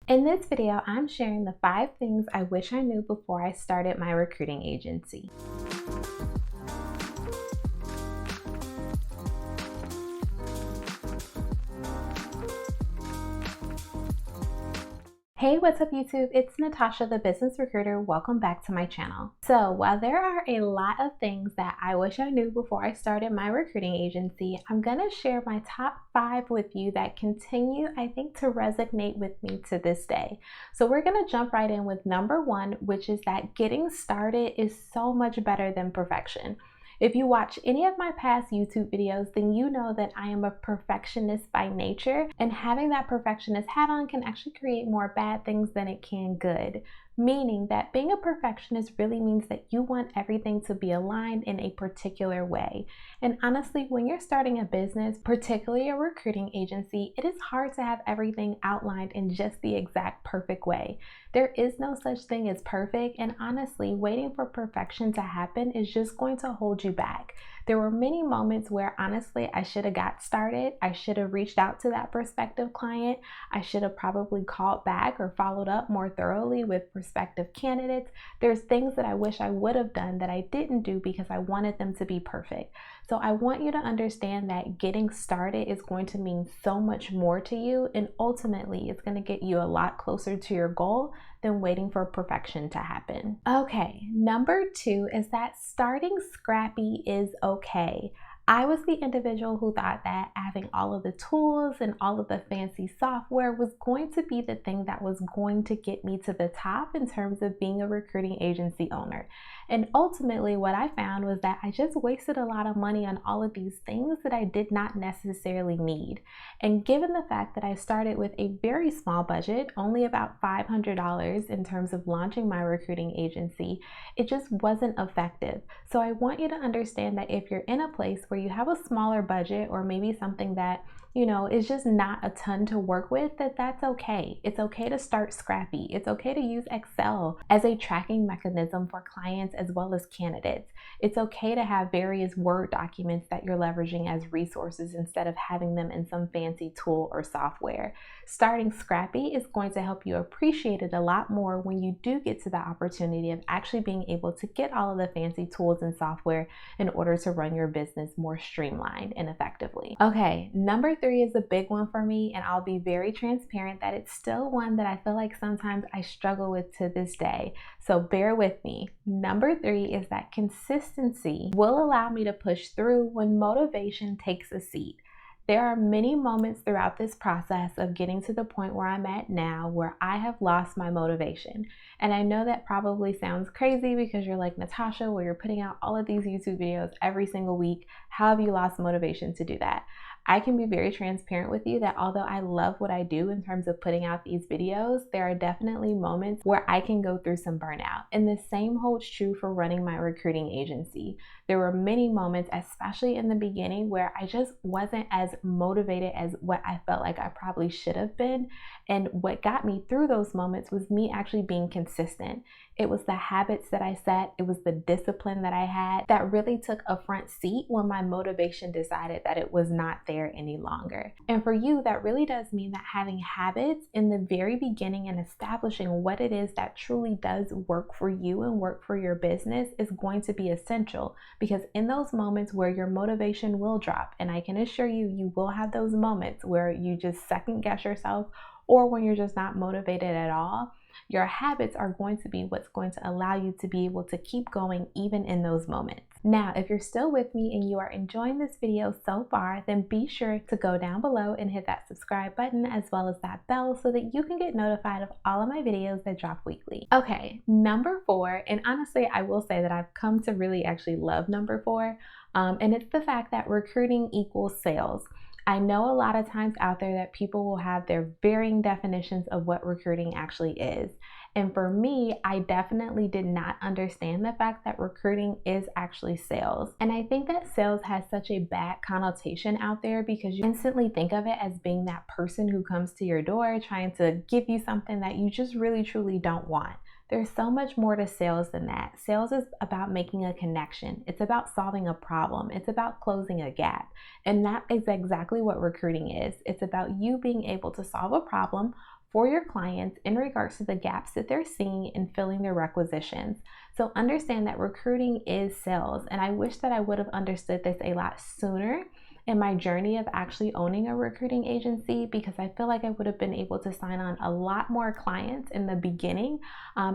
In this video, I'm sharing the 5 things I wish I knew before I started my recruiting agency. Hey, what's up YouTube? It's Natasha, the business recruiter. Welcome back to my channel. So while there are a lot of things that I wish I knew before I started my recruiting agency, I'm gonna share my top 5 with you that continue, I think, to resonate with me to this day. So we're gonna jump right in with number 1, which is that getting started is so much better than perfection. If you watch any of my past YouTube videos, then you know that I am a perfectionist by nature, and having that perfectionist hat on can actually create more bad things than it can good. Meaning that being a perfectionist really means that you want everything to be aligned in a particular way. And honestly, when you're starting a business, particularly a recruiting agency, it is hard to have everything outlined in just the exact perfect way. There is no such thing as perfect, and honestly, waiting for perfection to happen is just going to hold you back. There were many moments where honestly I should have got started. I should have reached out to that prospective client. I should have probably called back or followed up more thoroughly with prospective candidates. There's things that I wish I would have done that I didn't do because I wanted them to be perfect. So I want you to understand that getting started is going to mean so much more to you, and ultimately it's going to get you a lot closer to your goal than waiting for perfection to happen. Okay, number 2 is that starting scrappy is okay. I was the individual who thought that having all of the tools and all of the fancy software was going to be the thing that was going to get me to the top in terms of being a recruiting agency owner. And ultimately what I found was that I just wasted a lot of money on all of these things that I did not necessarily need. And given the fact that I started with a very small budget, only about $500 in terms of launching my recruiting agency, it just wasn't effective. So I want you to understand that if you're in a place where you have a smaller budget, or maybe something that is just not a ton to work with, that's okay. It's okay to start scrappy. It's okay to use Excel as a tracking mechanism for clients as well as candidates. It's okay to have various Word documents that you're leveraging as resources instead of having them in some fancy tool or software. Starting scrappy is going to help you appreciate it a lot more when you do get to the opportunity of actually being able to get all of the fancy tools and software in order to run your business more streamlined and effectively. Okay, number 3 is a big one for me, and I'll be very transparent that it's still one that I feel like sometimes I struggle with to this day. So bear with me. Number 3 is that consistency will allow me to push through when motivation takes a seat. There are many moments throughout this process of getting to the point where I'm at now where I have lost my motivation. And I know that probably sounds crazy because you're like, Natasha, well, you're putting out all of these YouTube videos every single week. How have you lost motivation to do that? I can be very transparent with you that although I love what I do in terms of putting out these videos, there are definitely moments where I can go through some burnout. And the same holds true for running my recruiting agency. There were many moments, especially in the beginning, where I just wasn't as motivated as what I felt like I probably should have been. And what got me through those moments was me actually being consistent. It was the habits that I set, it was the discipline that I had that really took a front seat when my motivation decided that it was not there any longer. And for you, that really does mean that having habits in the very beginning and establishing what it is that truly does work for you and work for your business is going to be essential, because in those moments where your motivation will drop, and I can assure you, you will have those moments where you just second guess yourself, or when you're just not motivated at all, your habits are going to be what's going to allow you to be able to keep going even in those moments. Now, if you're still with me and you are enjoying this video so far, then be sure to go down below and hit that subscribe button as well as that bell so that you can get notified of all of my videos that drop weekly. Okay, number 4, and honestly, I will say that I've come to really actually love number 4, and it's the fact that recruiting equals sales. I know a lot of times out there that people will have their varying definitions of what recruiting actually is. And for me, I definitely did not understand the fact that recruiting is actually sales. And I think that sales has such a bad connotation out there because you instantly think of it as being that person who comes to your door trying to give you something that you just really truly don't want. There's so much more to sales than that. Sales is about making a connection. It's about solving a problem. It's about closing a gap. And that is exactly what recruiting is. It's about you being able to solve a problem for your clients in regards to the gaps that they're seeing in filling their requisitions. So understand that recruiting is sales, and I wish that I would have understood this a lot sooner in my journey of actually owning a recruiting agency, because I feel like I would have been able to sign on a lot more clients in the beginning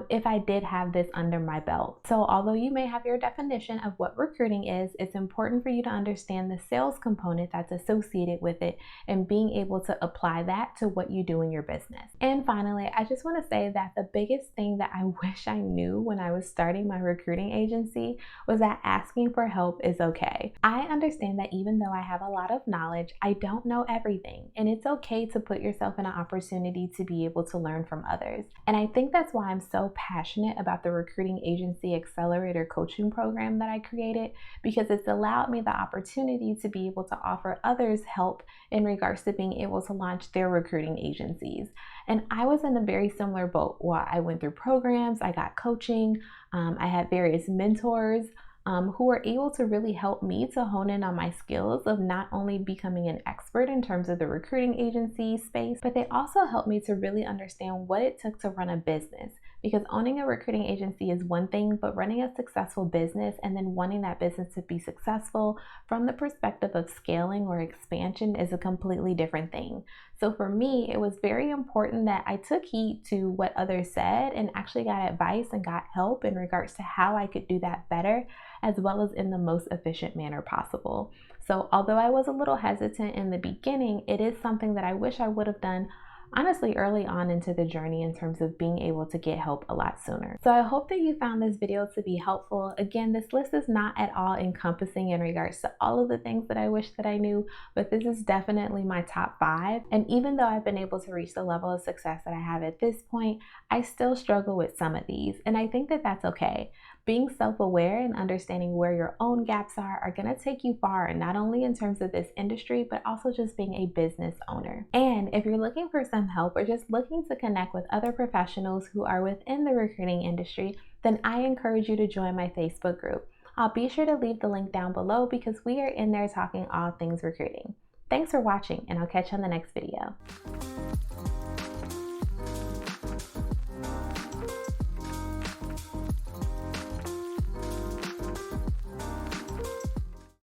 if I did have this under my belt. So although you may have your definition of what recruiting is, it's important for you to understand the sales component that's associated with it and being able to apply that to what you do in your business. And finally, I just want to say that the biggest thing that I wish I knew when I was starting my recruiting agency was that asking for help is okay. I understand that even though I have a lot of knowledge, I don't know everything, and it's okay to put yourself in an opportunity to be able to learn from others. And I think that's why I'm so passionate about the recruiting agency Accelerator coaching program that I created, because it's allowed me the opportunity to be able to offer others help in regards to being able to launch their recruiting agencies. And I was in a very similar boat while I went through programs, I got coaching, I had various mentors who were able to really help me to hone in on my skills of not only becoming an expert in terms of the recruiting agency space, but they also helped me to really understand what it took to run a business. Because owning a recruiting agency is one thing, but running a successful business and then wanting that business to be successful from the perspective of scaling or expansion is a completely different thing. So for me, it was very important that I took heed to what others said and actually got advice and got help in regards to how I could do that better, as well as in the most efficient manner possible. So although I was a little hesitant in the beginning, it is something that I wish I would have done honestly early on into the journey in terms of being able to get help a lot sooner. So I hope that you found this video to be helpful. Again, this list is not at all encompassing in regards to all of the things that I wish that I knew, but this is definitely my top 5. And even though I've been able to reach the level of success that I have at this point, I still struggle with some of these. And I think that that's okay. Being self-aware and understanding where your own gaps are going to take you far, not only in terms of this industry, but also just being a business owner. And if you're looking for some help or just looking to connect with other professionals who are within the recruiting industry, then I encourage you to join my Facebook group. I'll be sure to leave the link down below because we are in there talking all things recruiting. Thanks for watching, and I'll catch you on the next video.